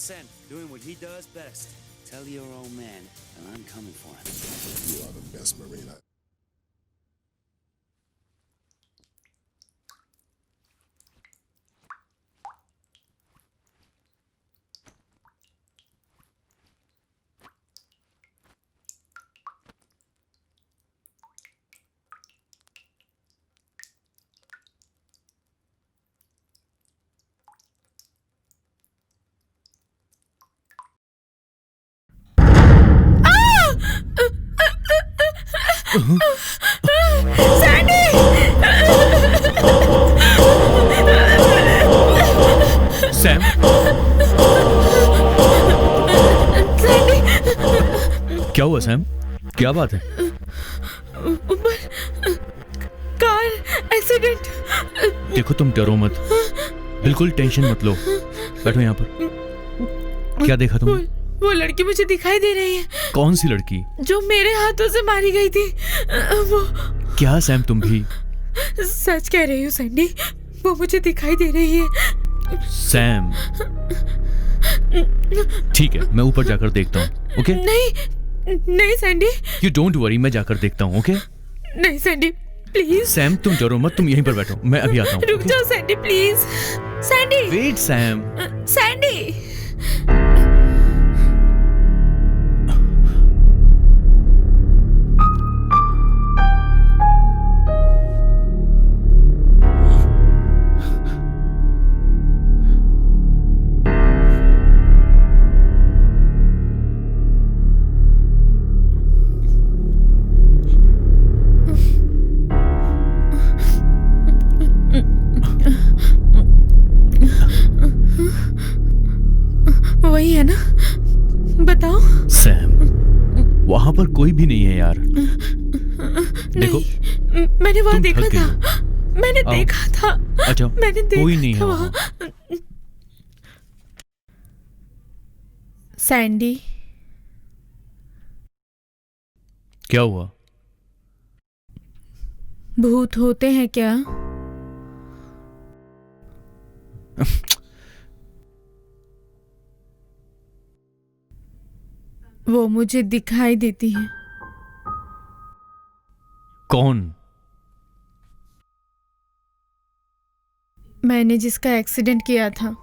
100%. Doing what he does best. Tell your old man, and I'm coming for him. You are the best Marine. Sandy! Sam! Sandy! क्या हुआ Sam? क्या बात है? ऊपर car accident. देखो तुम डरो मत, बिल्कुल टेंशन मत लो। बैठो यहाँ पर। क्या देखा तुमने? वो लड़की मुझे दिखाई दे रही है। कौन सी लड़की? जो मेरे हाथों से मारी गई थी। वो क्या सैम तुम भी? सच कह रही हूँ सैंडी, वो मुझे दिखाई दे रही है। सैम ठीक है, मैं ऊपर जाकर देखता हूँ। ओके? नहीं सैंडी। यू डोंट वरी, मैं जाकर देखता हूँ। ओके? नहीं सैंडी प्लीज। सैम तुम डरो मत, तुम यहीं पर बैठो, मैं अभी आता हूँ। रुक जाओ Sandy please. Sandy! Wait Sam. Sandy! वही है ना? बताओ। सैम वहां पर कोई भी नहीं है यार। देखो मैंने वहां तुम देखा थक था। गई हो। मैंने आओ। देखा था। अच्छा मैंने देखा कोई नहीं है था वहां। सैंडी क्या हुआ? भूत होते हैं क्या? वो मुझे दिखाई देती है। कौन? मैंने जिसका एक्सीडेंट किया था।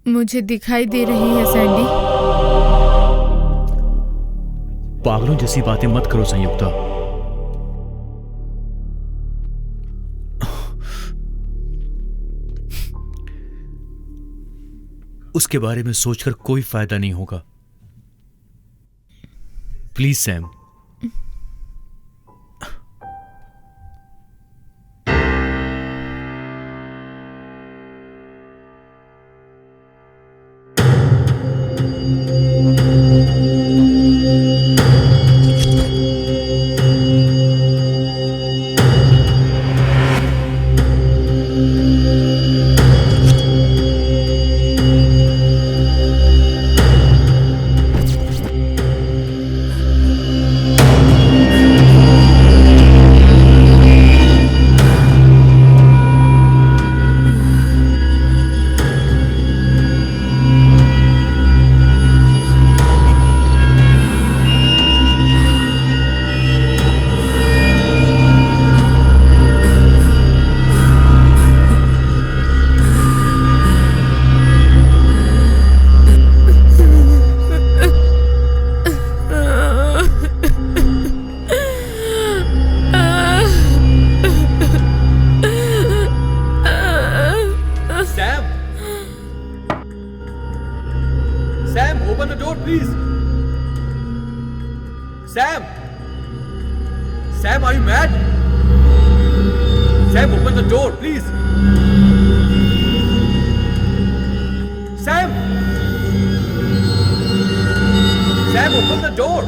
मुझे दिखाई दे रही है सैंडी। पागलों जैसी बातें मत करो संयुक्ता। उसके बारे में सोचकर कोई फायदा नहीं होगा। Please Sam. Sam! Sam, are you mad? Sam, open the door, please. Sam! Sam, open the door.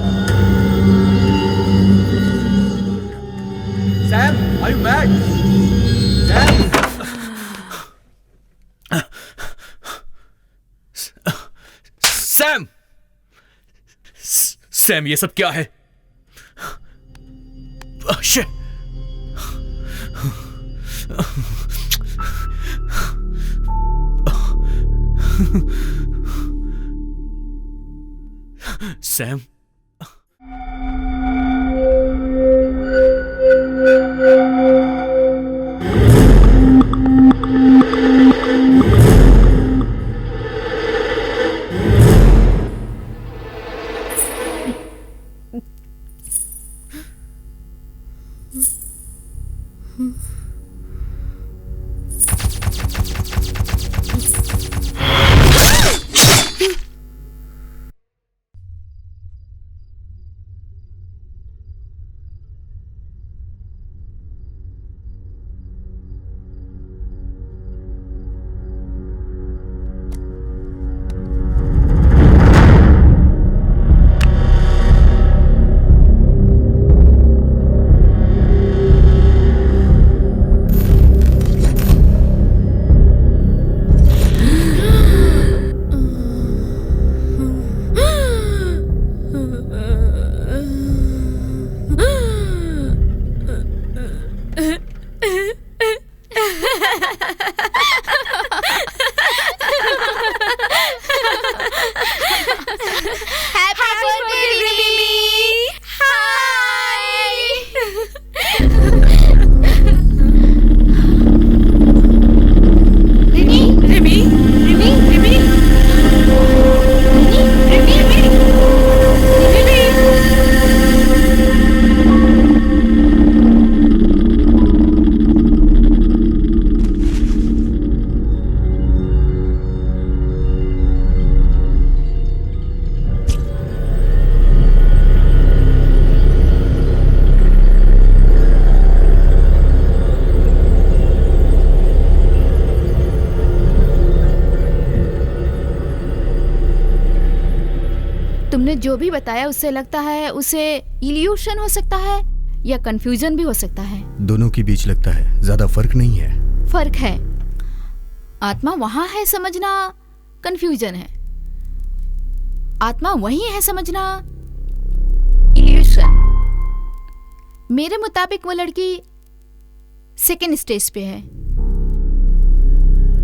Sam, are you mad? Sam! Sam! Sam, ये सब क्या है? शिट! सैम, तुमने जो भी बताया उससे लगता है उसे इल्यूशन हो सकता है या कंफ्यूजन भी हो सकता है। दोनों के बीच लगता है, ज्यादा फर्क नहीं है। फर्क है, आत्मा वहां है समझना कंफ्यूजन है, आत्मा वहीं है समझना इल्यूशन। मेरे मुताबिक वो लड़की सेकेंड स्टेज पे है,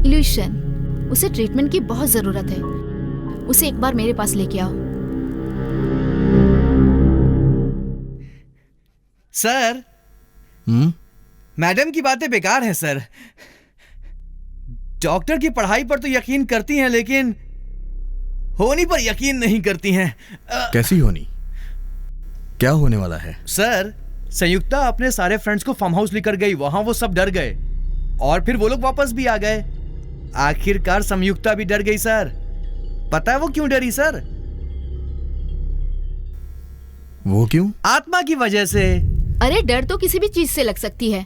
इल्यूशन। उसे ट्रीटमेंट की बहुत जरूरत है, उसे एक बार मेरे पास लेके आओ। सर, मैडम की बातें बेकार हैं सर। डॉक्टर की पढ़ाई पर तो यकीन करती हैं लेकिन होनी पर यकीन नहीं करती हैं। कैसी होनी? क्या होने वाला है? सर, संयुक्ता अपने सारे फ्रेंड्स को फार्म हाउस लेकर गई, वहां वो सब डर गए और फिर वो लोग वापस भी आ गए। आखिरकार संयुक्ता भी डर गई सर। पता है वो क्यों डरी सर? वो क्यों? आत्मा की वजह से। अरे डर तो किसी भी चीज से लग सकती है,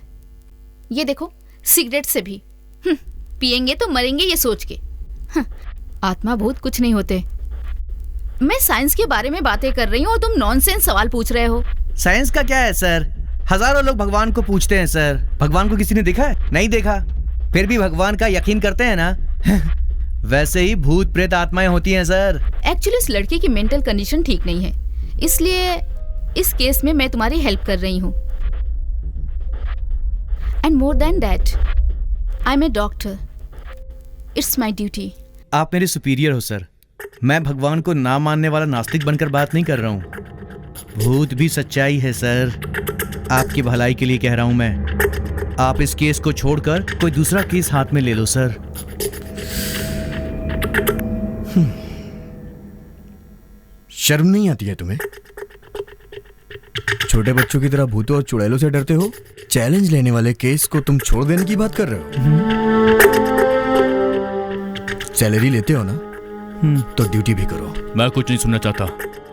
ये देखो सिगरेट से भी। पिएंगे तो मरेंगे ये सोच के। आत्मा भूत कुछ नहीं होते। मैं साइंस के बारे में बातें कर रही हूँ और तुम नॉनसेंस सवाल पूछ रहे हो। साइंस का क्या है सर? हजारों लोग भगवान को पूछते हैं सर। भगवान को किसी ने देखा है? नहीं देखा, फिर भी भगवान का यकीन करते हैं ना। वैसे ही भूत प्रेत आत्माएं होती हैं सर। एक्चुअली उस लड़की की मेंटल कंडीशन ठीक नहीं है, इसलिए इस केस में मैं तुम्हारी हेल्प कर रही हूँ। And more than that, I am a doctor, it's my duty. आप मेरे सुपीरियर हो सर। मैं भगवान को ना मानने वाला नास्तिक बनकर बात नहीं कर रहा हूँ। भूत भी सच्चाई है सर। आपकी भलाई के लिए कह रहा हूँ मैं। आप इस केस को छोड़कर कोई दूसरा केस हाथ में ले लो सर। शर्म नहीं आती है तुम्हें? छोटे बच्चों की तरह भूतों और चुड़ैलों से डरते हो? चैलेंज लेने वाले केस को तुम छोड़ देने की बात कर रहे हो? सैलरी लेते हो ना, तो ड्यूटी भी करो। मैं कुछ नहीं सुनना चाहता।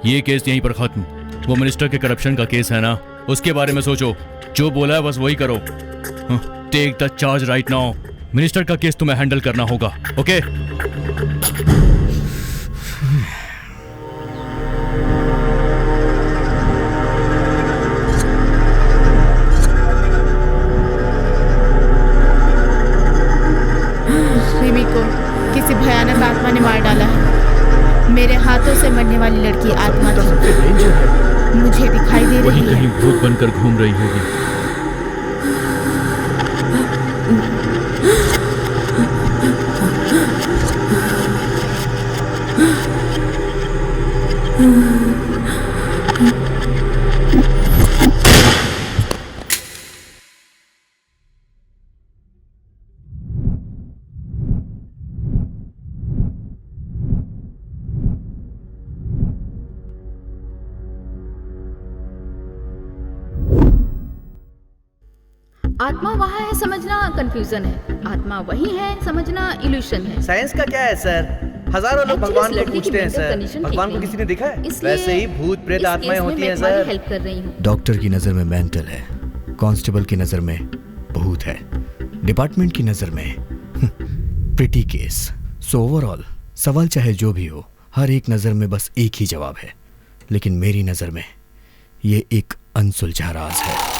ये केस यहीं पर खत्म। वो मिनिस्टर के करप्शन का केस है ना, उसके बारे में सोचो। जो बोला है बस वही करो। Take the charge right now. Minister का केस तुम्हें हैंडल करना होगा, ओके? रिमी को किसी भयानक आत्मा ने मार डाला है। मेरे हाथों से मरने वाली लड़की आत्मा थी, मुझे दिखाई दे रही है। वहीं कहीं भूत बनकर घूम रही होगी। आत्मा वहाँ है समझना कंफ्यूजन है, आत्मा वही है समझना इल्यूशन है। साइंस का क्या है सर? हजारों लोग Actually, भगवान इस को लड़की की पूछते हैं mental सर, condition भगवान ठीक को किसी ने देखा है? इसलिए वैसे ही भूत प्रेत इस आत्माएं केस में होती मैं हैं तुम्हारी सर। हेल्प कर रही हूँ। डॉक्टर की नज़र में मेंटल है, कांस्टेबल की नज़र में भूत है, डिपार्टमेंट की नज़र में प्रिटी केस। सो ओवरऑल सवाल चाहे जो भी हो, हर एक नज़र में बस एक ही जवाब है, लेकिन मेरी नज़र में ये एक अनसुलझा राज है।